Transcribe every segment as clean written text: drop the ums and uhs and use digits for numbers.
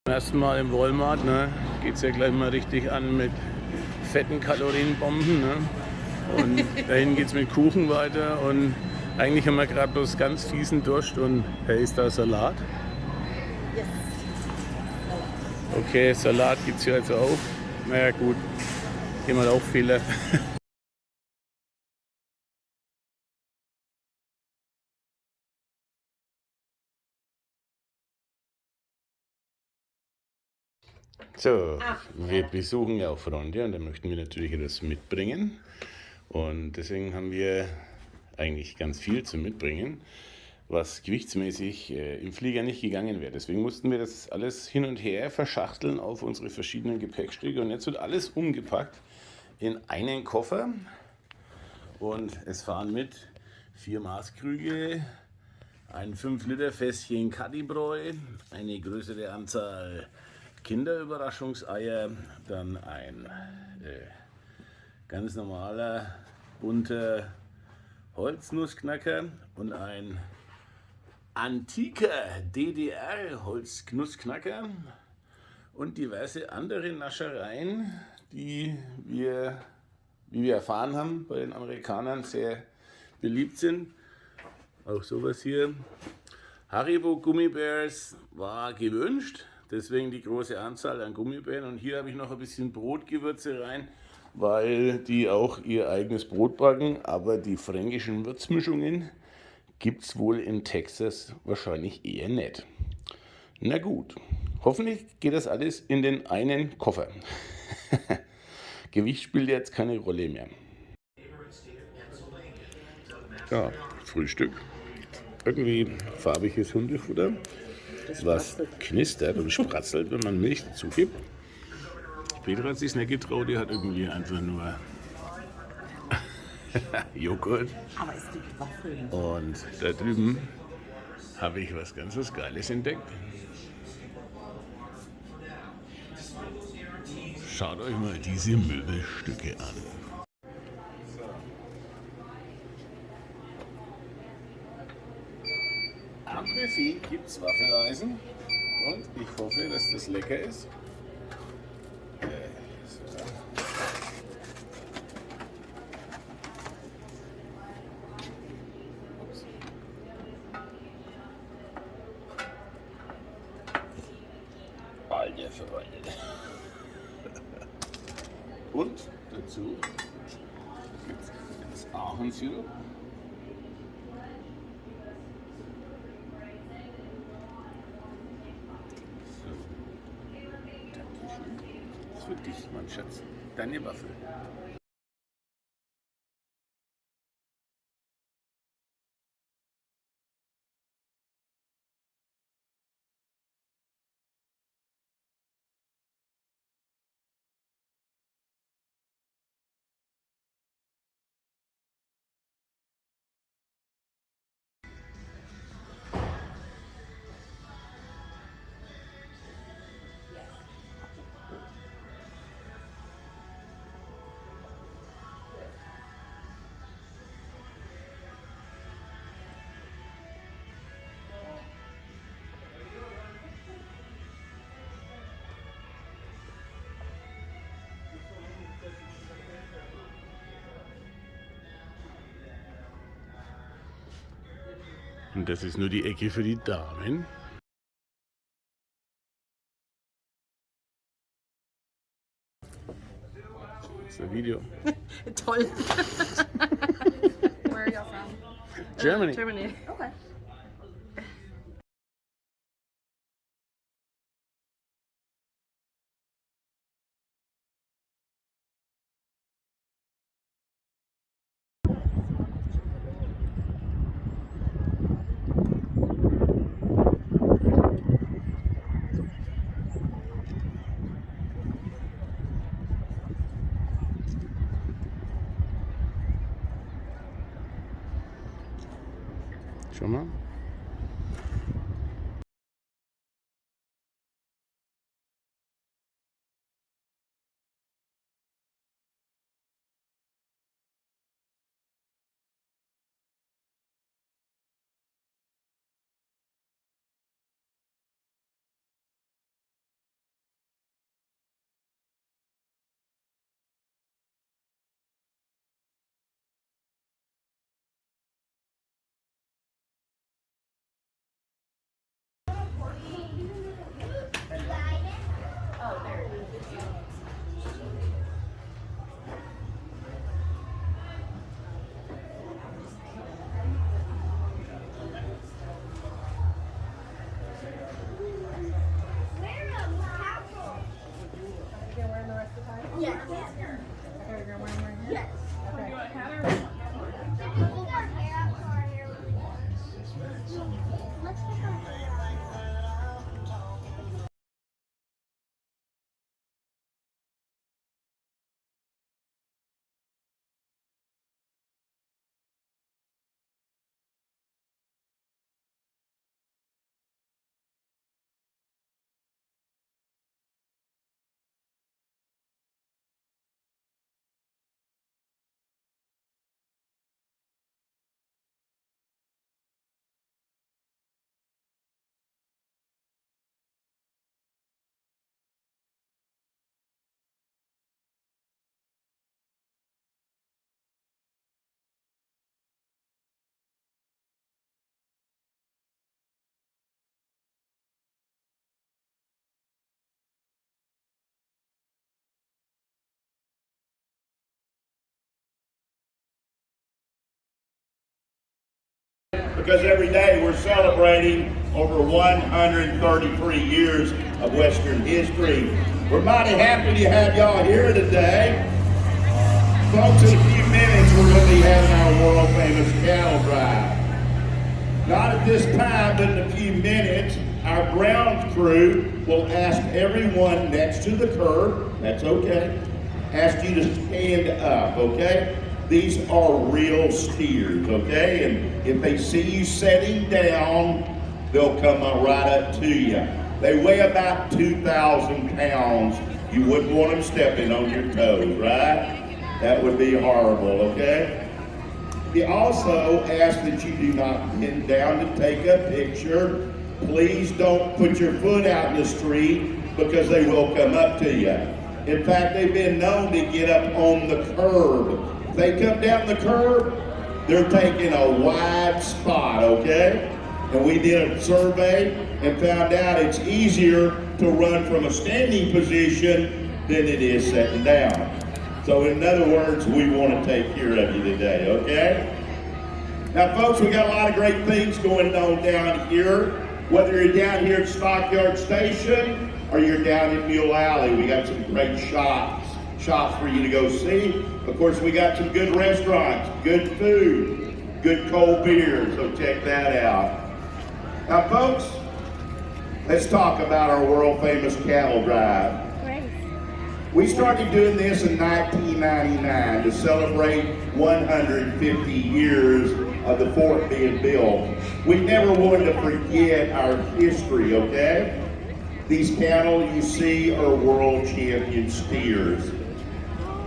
Beim ersten Mal im Wolmart, ne, geht es ja gleich mal richtig an mit fetten Kalorienbomben. Ne? Und dahin geht es mit Kuchen weiter. Und eigentlich haben wir gerade bloß ganz fiesen Durst. Und hey, ist da Salat? Yes. Okay, Salat gibt es hier also auch. Naja, gut, hier mal auch Fehler. So, wir besuchen ja auch Freunde und da möchten wir natürlich etwas mitbringen. Und deswegen haben wir eigentlich ganz viel zu mitbringen, was gewichtsmäßig im Flieger nicht gegangen wäre. Deswegen mussten wir das alles hin und her verschachteln auf unsere verschiedenen Gepäckstücke. Und jetzt wird alles umgepackt in einen Koffer. Und es fahren mit 4 Maßkrüge, ein 5-Liter-Fässchen Cattledrive, eine größere Anzahl Kinderüberraschungseier, dann ein ganz normaler, bunter Holznussknacker und ein antiker DDR-Holznussknacker und diverse andere Naschereien, die wir, wie wir erfahren haben, bei den Amerikanern sehr beliebt sind. Auch sowas hier. Haribo Gummibärs war gewünscht, deswegen die große Anzahl an Gummibären. Und hier habe ich noch ein bisschen Brotgewürze rein, weil die auch ihr eigenes Brot backen. Aber die fränkischen Würzmischungen gibt es wohl in Texas wahrscheinlich eher nicht. Na gut, hoffentlich geht das alles in den einen Koffer. Gewicht spielt jetzt keine Rolle mehr. Ja, Frühstück. Irgendwie farbiges Hundefutter, was knistert und spratzelt, wenn man Milch dazu gibt. Petra hat sich nicht getraut, die hat irgendwie einfach nur Joghurt. Aber es gibt Waffeln. Und da drüben habe ich was ganz was Geiles entdeckt. Schaut euch mal diese Möbelstücke an. Am Buffet gibt es Waffeleisen und ich hoffe, dass das lecker ist. So. Alter Verwalter. Und dazu gibt es Ahornsirup. Das ist für dich, mein Schatz. Deine Waffel. Und das ist nur die Ecke für die Damen. Das ist ein Video. Toll. Where are y'all from? Germany. Germany. Okay. Schau mal. Because every day we're celebrating over 133 years of Western history. We're mighty happy to have y'all here today. Folks, in a few minutes we're going to be having our world famous Cattledrive. Not at this time, but in a few minutes, our ground crew will ask everyone next to the curb, that's okay, ask you to stand up, okay? These are real steers, okay? And if they see you sitting down, they'll come right up to you. They weigh about 2,000 pounds. You wouldn't want them stepping on your toes, right? That would be horrible, okay? We also ask that you do not bend down to take a picture. Please don't put your foot out in the street because they will come up to you. In fact, they've been known to get up on the curb. If they come down the curb, they're taking a wide spot, okay? And we did a survey and found out it's easier to run from a standing position than it is sitting down. So in other words, we want to take care of you today, okay? Now folks, we got a lot of great things going on down here. Whether you're down here at Stockyards Station or you're down in Mule Alley, we got some great shops for you to go see. Of course, we got some good restaurants, good food, good cold beer, so check that out. Now folks, let's talk about our world famous Cattledrive. We started doing this in 1999 to celebrate 150 years of the fort being built. We never wanted to forget our history, okay? These cattle you see are world champion steers.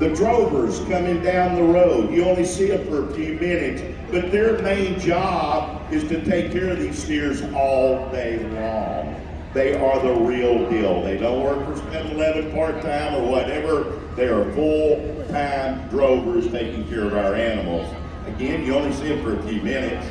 The drovers coming down the road, you only see them for a few minutes, but their main job is to take care of these steers all day long. They are the real deal. They don't work for 7-Eleven part-time or whatever. They are full-time drovers taking care of our animals. Again, you only see them for a few minutes.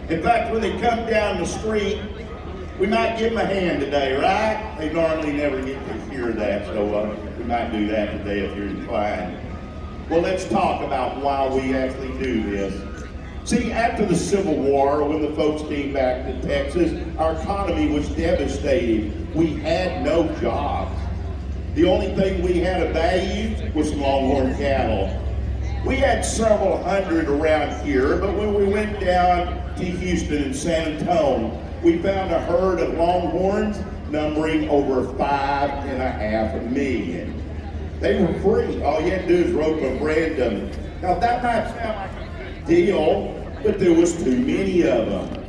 In fact, when they come down the street, we might give them a hand today, right? They normally never get to hear that, so we might do that today if you're inclined. Well, let's talk about why we actually do this. See, after the Civil War, when the folks came back to Texas, our economy was devastated. We had no jobs. The only thing we had of value was longhorn cattle. We had several hundred around here, but when we went down to Houston and San Antonio, we found a herd of longhorns numbering over 5.5 million. They were free. All you had to do is rope and brand them. Now that might sound like a good deal, but there was too many of them.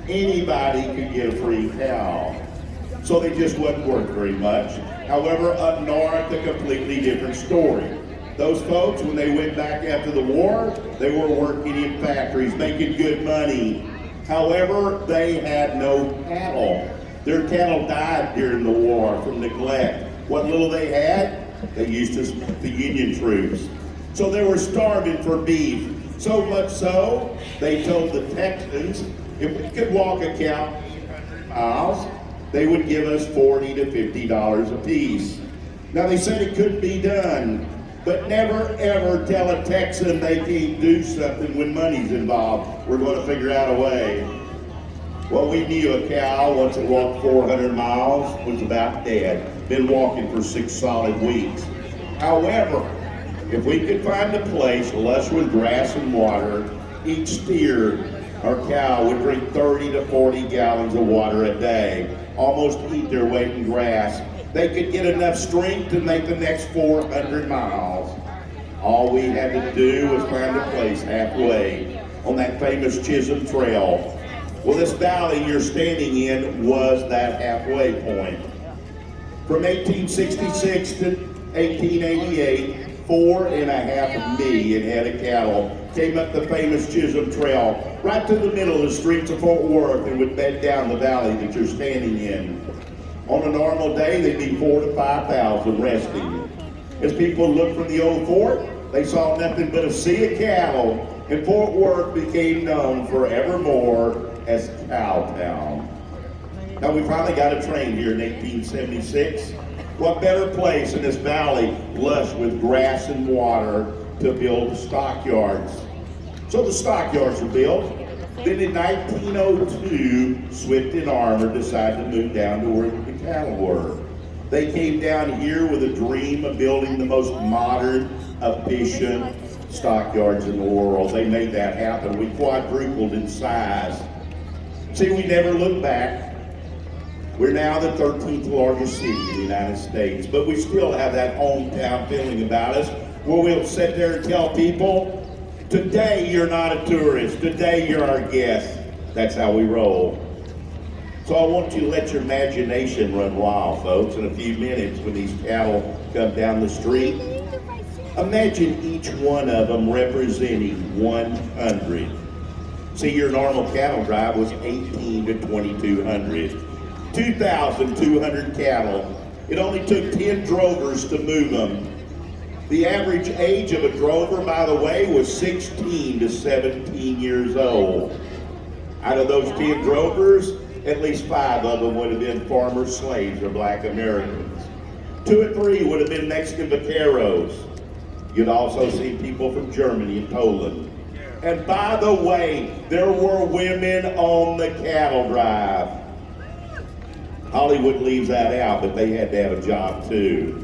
Anybody could get a free cow. So they just wasn't worth very much. However, up north, a completely different story. Those folks, when they went back after the war, they were working in factories, making good money. However, they had no cattle. Their cattle died during the war from neglect. What little they had, they used to the Union troops. So they were starving for beef. So much so, they told the Texans, if we could walk a cow 800 miles, they would give us $40 to $50 a piece. Now they said it couldn't be done, but never ever tell a Texan they can't do something when money's involved. We're going to figure out a way. Well, we knew a cow, once it walked 400 miles, was about dead. Been walking for 6 solid weeks. However, if we could find a place lush with grass and water, each steer or cow would drink 30 to 40 gallons of water a day, almost eat their weight in grass. They could get enough strength to make the next 400 miles. All we had to do was find a place halfway on that famous Chisholm Trail. Well, this valley you're standing in was that halfway point. From 1866 to 1888, 4.5 million head of cattle came up the famous Chisholm Trail right to the middle of the streets of Fort Worth and would bed down the valley that you're standing in. On a normal day, they'd be 4,000 to 5,000 resting. As people looked from the old fort, they saw nothing but a sea of cattle, and Fort Worth became known forevermore as Cowtown. Now, we finally got a train here in 1876. What better place in this valley, lush with grass and water, to build the stockyards? So the stockyards were built. Then in 1902, Swift and Armour decided to move down to where the cattle were. They came down here with a dream of building the most modern, efficient stockyards in the world. They made that happen. We quadrupled in size. See, we never looked back. We're now the 13th largest city in the United States, but we still have that hometown feeling about us, where we'll sit there and tell people, today you're not a tourist, today you're our guest. That's how we roll. So I want you to let your imagination run wild, folks, in a few minutes when these cattle come down the street. Imagine each one of them representing 100. See, your normal cattle drive was 18 to 2,200. 2,200 cattle. It only took 10 drovers to move them. The average age of a drover, by the way, was 16 to 17 years old. Out of those 10 drovers, at least 5 of them would have been former slaves or black Americans. 2 or 3 would have been Mexican vaqueros. You'd also see people from Germany and Poland. And by the way, there were women on the cattle drive. Hollywood leaves that out, but they had to have a job too.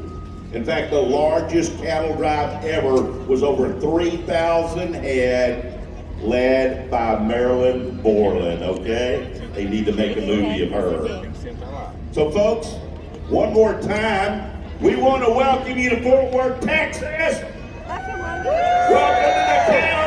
In fact, the largest cattle drive ever was over 3,000 head, led by Marilyn Borland, okay? They need to make a movie of her. So folks, one more time, we want to welcome you to Fort Worth, Texas. Welcome to the town.